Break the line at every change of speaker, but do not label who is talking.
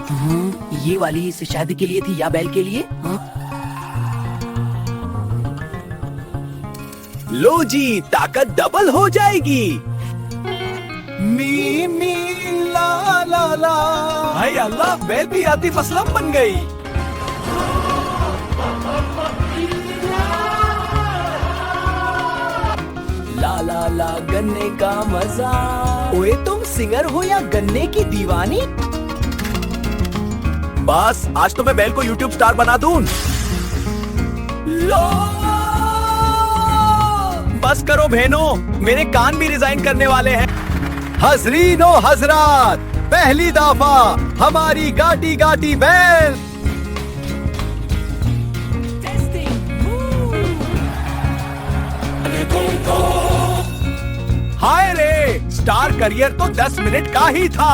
ये वाली इस शादी के लिए थी या बैल के लिए?
लो जी, ताकत डबल हो जाएगी। मी मी ला ला ला, भाई अल्लाह, बैल भी आती मसलम बन गई। ला ला ला गन्ने का मजा। ओए तुम सिंगर हो या गन्ने की दीवानी? बस आज तो मैं बैल को यूट्यूब स्टार बना दूं। लो बस करो बहनों, मेरे कान भी रिजाइन करने वाले हैं। हजरीनो हजरात, पहली दफा हमारी गाटी गाटी बैल। हाय रे, स्टार करियर तो 10 मिनट का ही था।